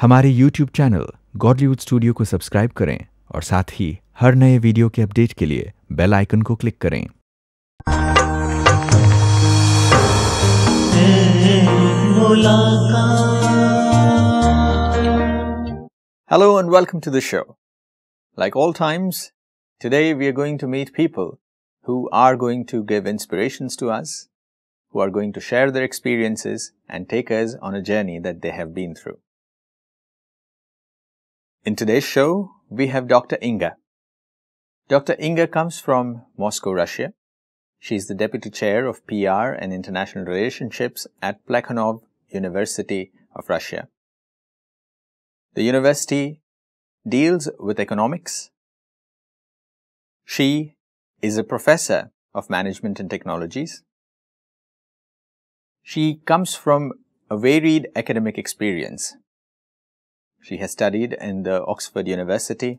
हमारे YouTube channel Godlywood studio को subscribe करें और साथ ही हर नए वीडियो के अपडेट के लिए बेल आइकन को क्लिक करें। Hello and welcome to the show. Like all times, today we are going to meet people who are going to give inspirations to us, who are going to share their experiences and take us on a journey that they have been through. In today's show, we have Dr. Inga. Dr. Inga comes from Moscow, Russia. She is the Deputy Chair of PR and International Relationships at Plekhanov University of Russia. The university deals with economics. She is a professor of management and technologies. She comes from a varied academic experience. She has studied in the Oxford University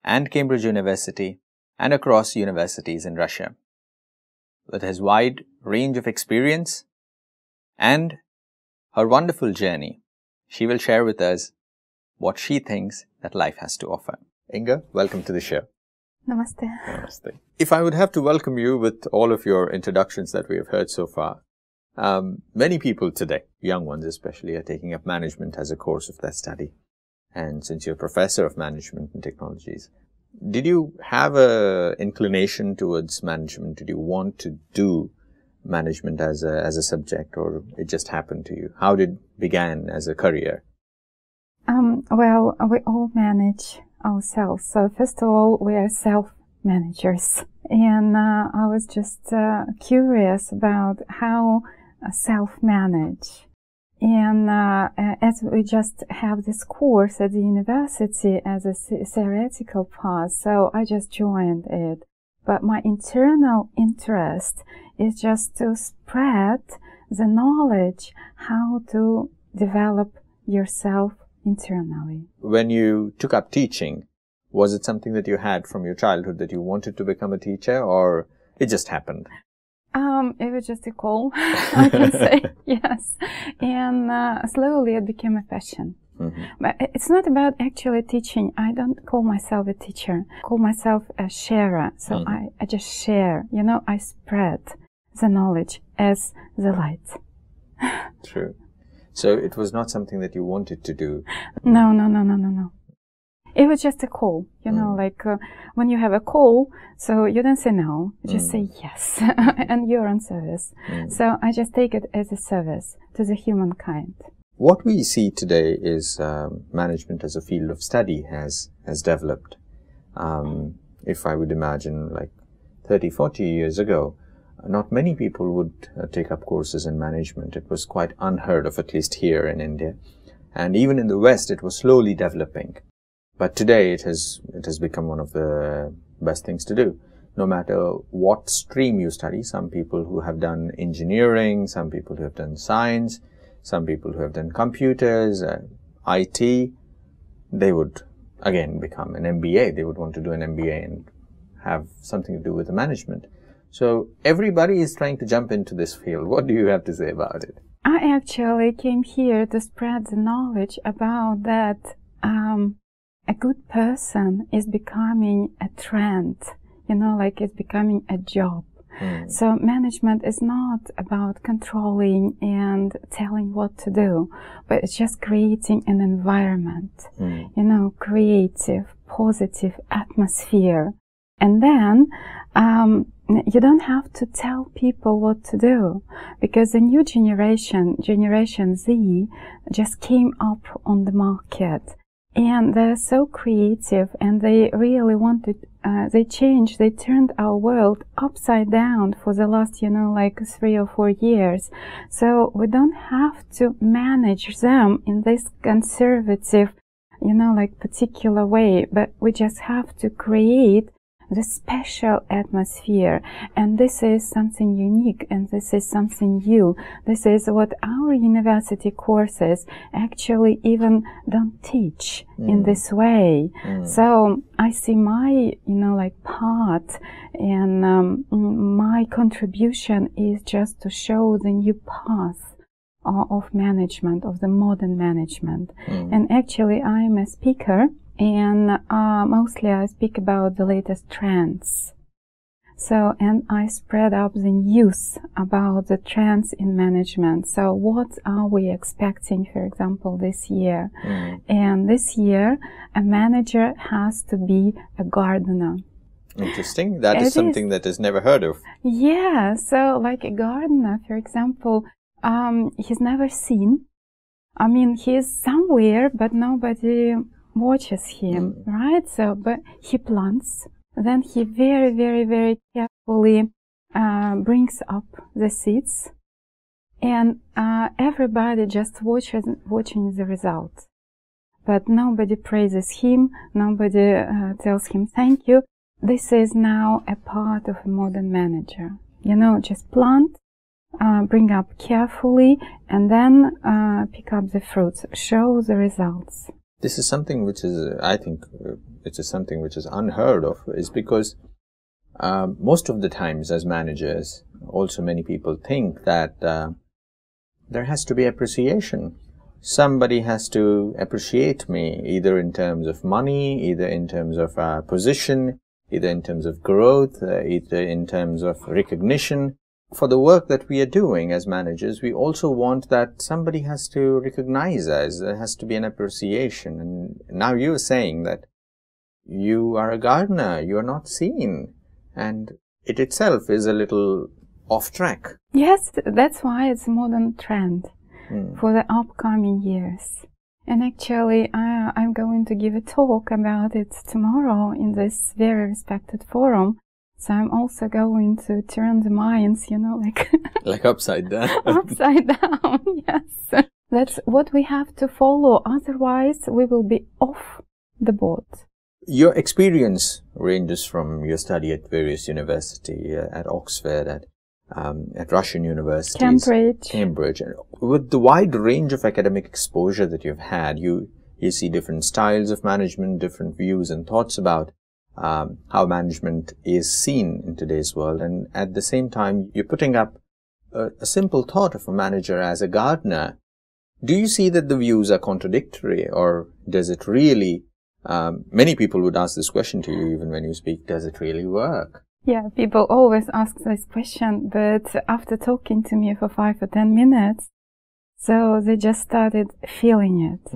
and Cambridge University and across universities in Russia. With his wide range of experience and her wonderful journey, she will share with us what she thinks that life has to offer. Inga, welcome to the show. Namaste. Namaste. If I would have to welcome you with all of your introductions that we have heard so far, many people today, young ones especially, are taking up management as a course of their study. And since you're a professor of management and technologies, did you have an inclination towards management? Did you want to do management as a subject, or it just happened to you? How did it begin as a career? Well, we all manage ourselves. So first of all, we are self-managers. And I was just curious about how self-manage. And as we just have this course at the university as a theoretical part, so I just joined it. But my internal interest is just to spread the knowledge how to develop yourself internally. When you took up teaching, was it something that you had from your childhood that you wanted to become a teacher, or it just happened? It was just a call, I can say, yes. And slowly it became a passion. Mm-hmm. But it's not about actually teaching. I don't call myself a teacher. I call myself a sharer. So mm-hmm. I just share, I spread the knowledge as the light. True. So it was not something that you wanted to do? No. It was just a call, like when you have a call, so you don't say no, you just say yes, and you're on service. So I just take it as a service to the humankind. What we see today is management as a field of study has developed. If I would imagine like 30, 40 years ago, not many people would take up courses in management. It was quite unheard of, at least here in India. And even in the West, it was slowly developing. But today it has become one of the best things to do. No matter what stream you study, some people who have done engineering, some people who have done science, some people who have done computers, IT, they would again become an MBA. They would want to do an MBA and have something to do with the management. So everybody is trying to jump into this field. What do you have to say about it? I actually came here to spread the knowledge about that. A good person is becoming a trend, like it's becoming a job. So management is not about controlling and telling what to do, but it's just creating an environment, creative, positive atmosphere. And then you don't have to tell people what to do, because the new Generation Z, just came up on the market. And they're so creative, and they really wanted, they turned our world upside down for the last, like 3 or 4 years. So we don't have to manage them in this conservative, like particular way, but we just have to create the special atmosphere. And this is something unique, and this is something new. This is what our university courses actually even don't teach in this way. So I see my, like part, and my contribution is just to show the new path of management, of the modern management. And actually I am a speaker, and mostly I speak about the latest trends. So, and I spread up the news about the trends in management. So what are we expecting, for example, this year? And this year, a manager has to be a gardener. Interesting. That is something that is never heard of. Yeah. So like a gardener, for example, he's never seen. I mean, he's somewhere, but nobody watches him, right? So, but he plants. Then he very, very, very carefully brings up the seeds, and everybody just watching the result. But nobody praises him, nobody tells him thank you. This is now a part of a modern manager. You know, just plant, bring up carefully, and then pick up the fruits, show the results. This is something which is, I think, it is something which is unheard of, is because most of the times as managers, also many people think that there has to be appreciation. Somebody has to appreciate me, either in terms of money, either in terms of position, either in terms of growth, either in terms of recognition. For the work that we are doing as managers, we also want that somebody has to recognize us. There has to be an appreciation. And now you're saying that you are a gardener, you are not seen. And it itself is a little off track. Yes, that's why it's a modern trend for the upcoming years. And actually, I'm going to give a talk about it tomorrow in this very respected forum. So I'm also going to turn the minds, you know, like... like upside down. Upside down, yes. That's what we have to follow. Otherwise, we will be off the boat. Your experience ranges from your study at various universities, at Oxford, at Russian universities. Cambridge. And with the wide range of academic exposure that you've had, you see different styles of management, different views and thoughts about how management is seen in today's world, and at the same time you're putting up a simple thought of a manager as a gardener. Do you see that the views are contradictory, or does it really, many people would ask this question to you even when you speak, does it really work? Yeah, people always ask this question, but after talking to me for 5 or 10 minutes, so they just started feeling it.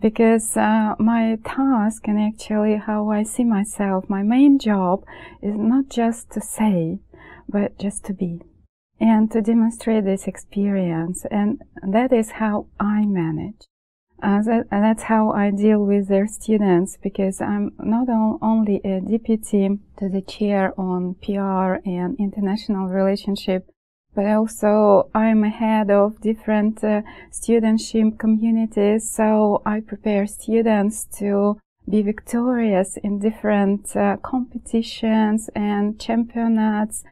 Because my task, and actually how I see myself, my main job is not just to say, but just to be. And to demonstrate this experience. And that is how I manage. That's how I deal with their students, because I'm not only a deputy to the chair on PR and international relationship, but also I'm a head of different studentship communities, so I prepare students to be victorious in different competitions and championats,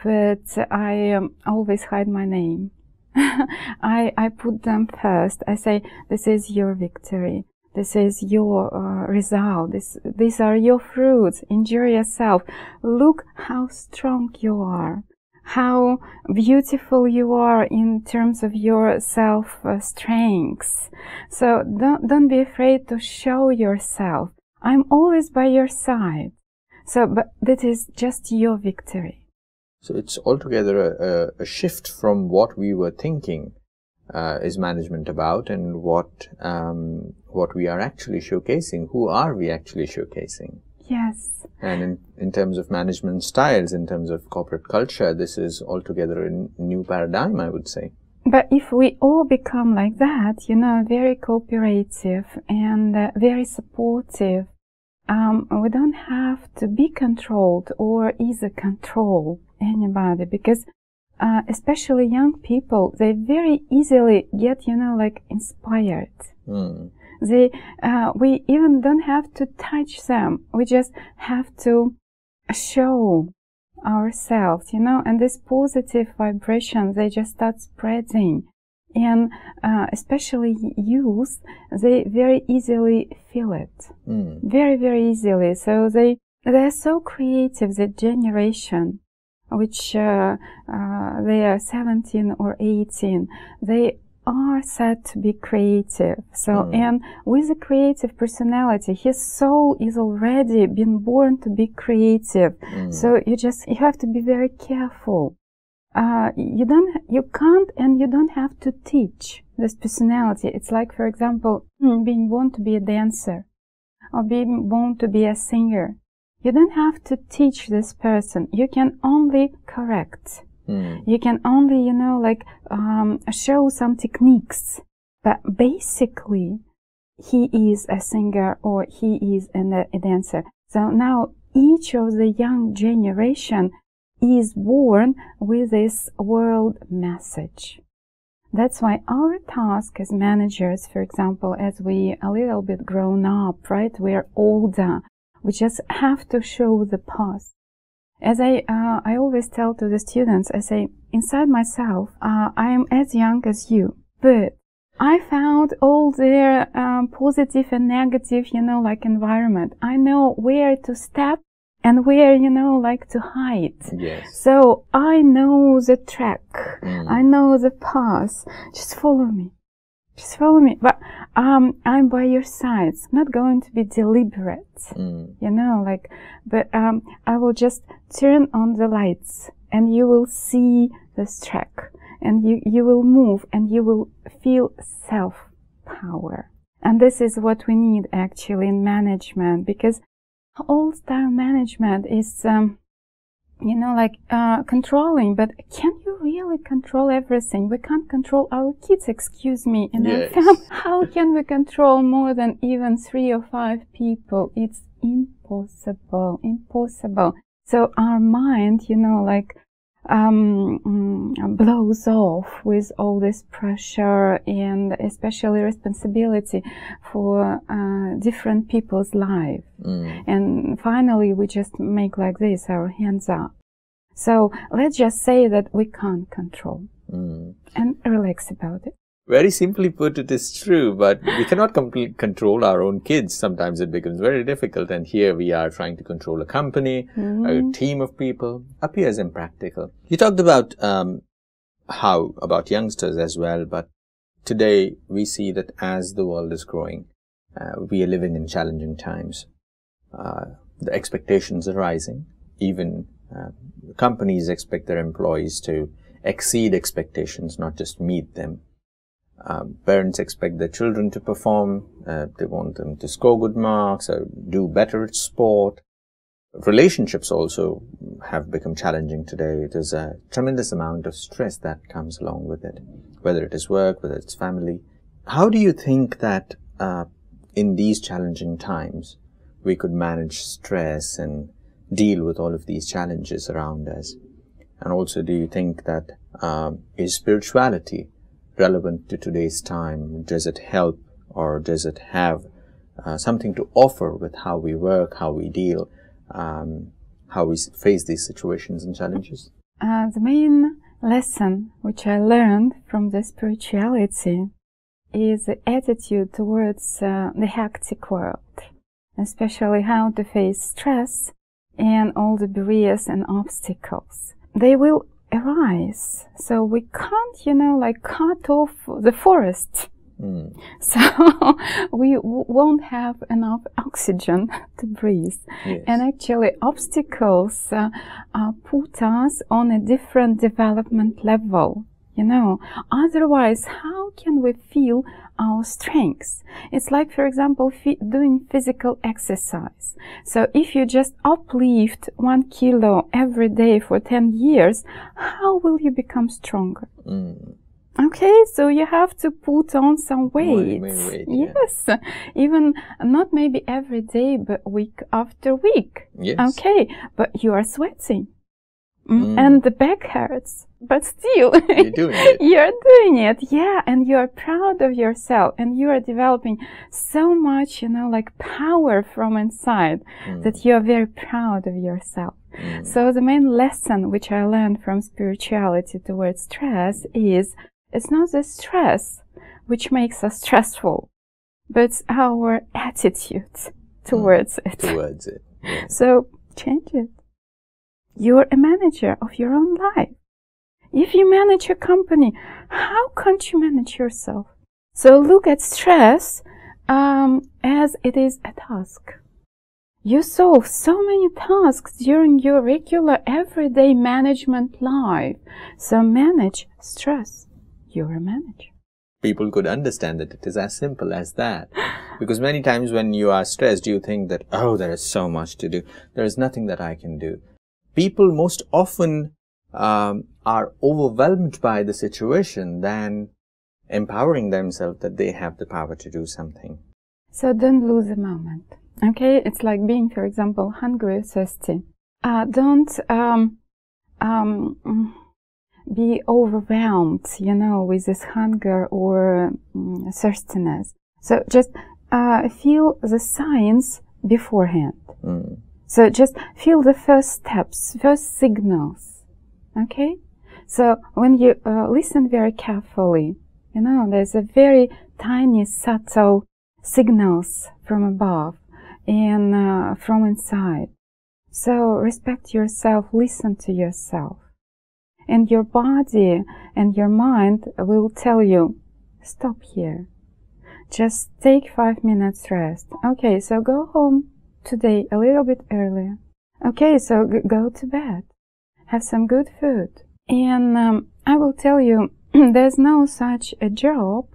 but I always hide my name. I put them first. I say, this is your victory. This is your result. These are your fruits. Enjoy yourself. Look how strong you are. How beautiful you are in terms of your self-strengths. So don't be afraid to show yourself. I'm always by your side. So, but that is just your victory. So it's altogether a shift from what we were thinking is management about, and what we are actually showcasing. Who are we actually showcasing? Yes. And in terms of management styles, in terms of corporate culture, this is altogether a new paradigm, I would say. But if we all become like that, you know, very cooperative and very supportive, we don't have to be controlled or either control anybody, because especially young people, they very easily get, you know, like inspired. We even don't have to touch them. We just have to show ourselves, you know, and this positive vibration, they just start spreading. And especially youth, they very easily feel it. Very, very easily. So they are so creative, the generation, which they are 17 or 18. They are said to be creative. So, and with a creative personality, his soul is already been born to be creative. So you have to be very careful. You can't and you don't have to teach this personality. It's like, for example, being born to be a dancer or being born to be a singer. You don't have to teach this person. You can only correct. You can only, show some techniques. But basically, he is a singer or he is a dancer. So now each of the young generation is born with this world message. That's why our task as managers, for example, as we a little bit grown up, right? We're older. We just have to show the path. As I always tell to the students, I say, inside myself, I am as young as you, but I found all their positive and negative, environment. I know where to step and where, to hide. Yes. So I know the track. I know the path. Just follow me. Just follow me. But I'm by your side. It's not going to be deliberate, but I will just turn on the lights and you will see this track and you will move and you will feel self-power. And this is what we need actually in management, because old style management is controlling, but can you really control everything? We can't control our kids, excuse me, in our family. How can we control more than even 3 or 5 people? It's impossible. So our mind, blows off with all this pressure and especially responsibility for different people's life. And finally, we just make like this, our hands up. So let's just say that we can't control and relax about it. Very simply put, it is true, but we cannot completely control our own kids. Sometimes it becomes very difficult, and here we are trying to control a company, a team of people. Appears impractical. You talked about about youngsters as well, but today we see that as the world is growing, we are living in challenging times. The expectations are rising. Even companies expect their employees to exceed expectations, not just meet them. Parents expect their children to perform. They want them to score good marks or do better at sport. Relationships also have become challenging today. There's a tremendous amount of stress that comes along with it, whether it is work, whether it's family. How do you think that in these challenging times we could manage stress and deal with all of these challenges around us? And also, do you think that is spirituality relevant to today's time? Does it help, or does it have something to offer with how we work, how we deal, how we face these situations and challenges? The main lesson which I learned from the spirituality is the attitude towards the hectic world, especially how to face stress and all the barriers and obstacles. They will arise, so we can't, cut off the forest. So we won't have enough oxygen to breathe. Yes. And actually obstacles put us on a different development level. Otherwise, how can we feel our strengths? It's like, for example, doing physical exercise. So if you just uplift 1 kilo every day for 10 years, how will you become stronger? Okay, so you have to put on some weight. Yes, even not maybe every day, but week after week. Yes. Okay, but you are sweating. And the back hurts, but still You're doing it. You're doing it, yeah, and you're proud of yourself, and you are developing so much, power from inside that you are very proud of yourself. So the main lesson which I learned from spirituality towards stress is, it's not the stress which makes us stressful, but our attitude towards it. Yeah. So change it. You're a manager of your own life. If you manage a company, how can't you manage yourself? So look at stress as it is a task. You solve so many tasks during your regular everyday management life. So manage stress. You're a manager. People could understand that it is as simple as that. Because many times when you are stressed, you think that, oh, there is so much to do. There is nothing that I can do. People most often are overwhelmed by the situation than empowering themselves that they have the power to do something. So don't lose a moment. Okay, it's like being, for example, hungry or thirsty. Don't be overwhelmed, with this hunger or thirstiness. So just feel the signs beforehand. So just feel the first steps, first signals. Okay? So when you listen very carefully, there's a very tiny, subtle signals from above and from inside. So respect yourself, listen to yourself. And your body and your mind will tell you, stop here. Just take 5 minutes rest. Okay, so go home today a little bit earlier. Okay, so go to bed. Have some good food. And I will tell you, there's no such a job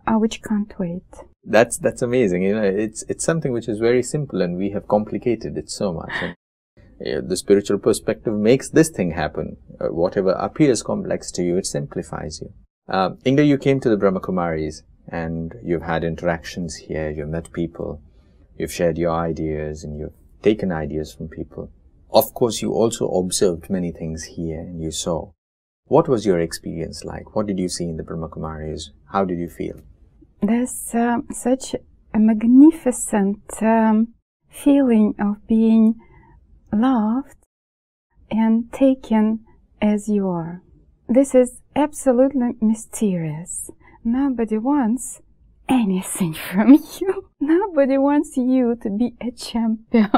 which can't wait. That's amazing. It's something which is very simple, and we have complicated it so much. And the spiritual perspective makes this thing happen. Whatever appears complex to you, it simplifies you. Inga, you came to the Brahma Kumaris, and you've had interactions here. You've met people. You've shared your ideas, and you've taken ideas from people. Of course, you also observed many things here, and you saw. What was your experience like? What did you see in the Brahma Kumaris? How did you feel? There's such a magnificent feeling of being loved and taken as you are. This is absolutely mysterious. Nobody wants anything from you. Nobody wants you to be a champion.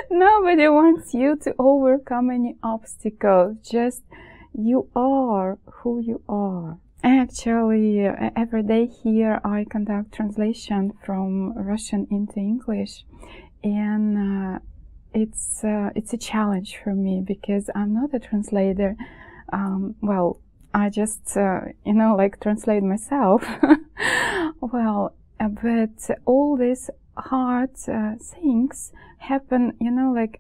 Nobody wants you to overcome any obstacles. Just you are who you are. Actually, every day here I conduct translation from Russian into English, and it's a challenge for me because I'm not a translator. Well, I just translate myself. Well, but all these hard things happen,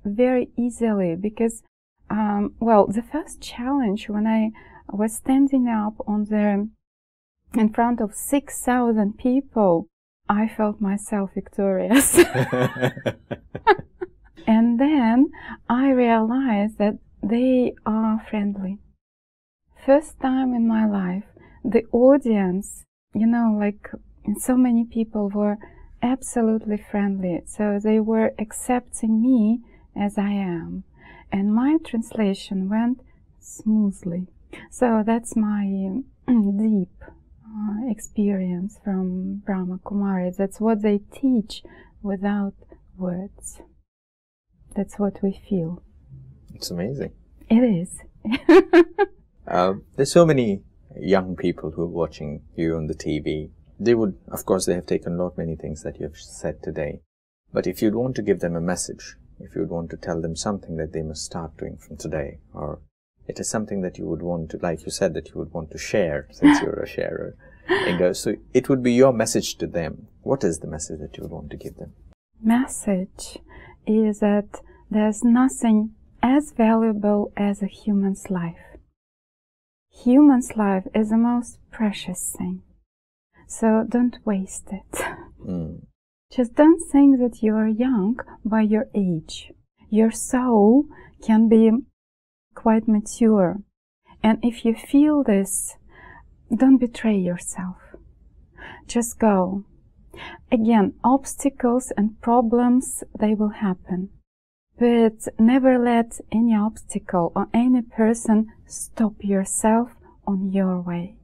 very easily because, the first challenge when I was standing up in front of 6,000 people, I felt myself victorious. And then I realized that they are friendly. First time in my life, the audience, so many people were absolutely friendly. So they were accepting me as I am. And my translation went smoothly. So that's my deep experience from Brahma Kumaris. That's what they teach without words. That's what we feel. It's amazing. It is. There's so many young people who are watching you on the TV. They have taken many things that you have said today. But if you'd want to give them a message, if you'd want to tell them something that they must start doing from today, or it is something that you would want to, like you said, that you would want to share, since you're a sharer, Inga, so it would be your message to them. What is the message that you would want to give them? Message is that there's nothing as valuable as a human's life. Human's life is the most precious thing. So don't waste it. Just don't think that you are young by your age. Your soul can be quite mature. And if you feel this, don't betray yourself. Just go. Again, obstacles and problems, they will happen. But never let any obstacle or any person stop yourself on your way.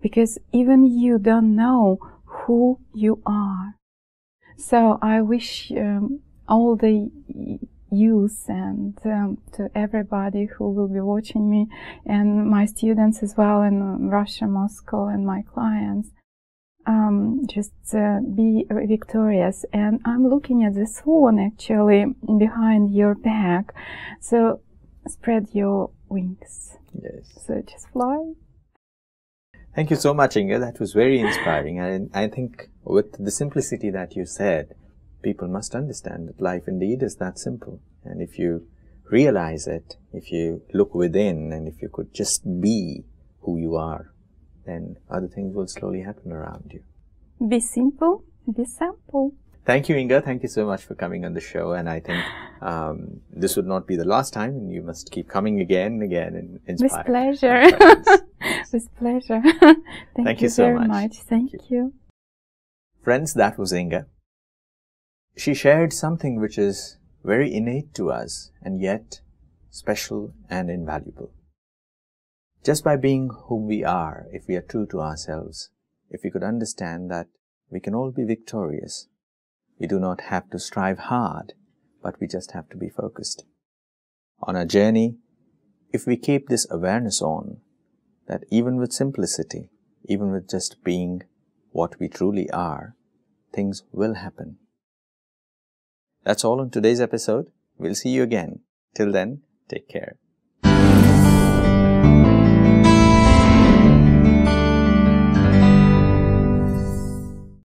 Because even you don't know who you are. So I wish all the youth and to everybody who will be watching me, and my students as well in Russia, Moscow, and my clients. Just be victorious. And I'm looking at the swan actually behind your back. So spread your wings. Yes. So just fly. Thank you so much, Inga. That was very inspiring. And I think with the simplicity that you said, people must understand that life indeed is that simple. And if you realize it, if you look within, and if you could just be who you are, then other things will slowly happen around you. Be simple, be simple. Thank you, Inga. Thank you so much for coming on the show. And I think this would not be the last time, and you must keep coming again and again and inspire. With pleasure. With pleasure. Thank you so very much. Thank you. Friends, that was Inga. She shared something which is very innate to us and yet special and invaluable. Just by being whom we are, if we are true to ourselves, if we could understand that we can all be victorious, we do not have to strive hard, but we just have to be focused. On our journey, if we keep this awareness on, that even with simplicity, even with just being what we truly are, things will happen. That's all on today's episode. We'll see you again. Till then, take care.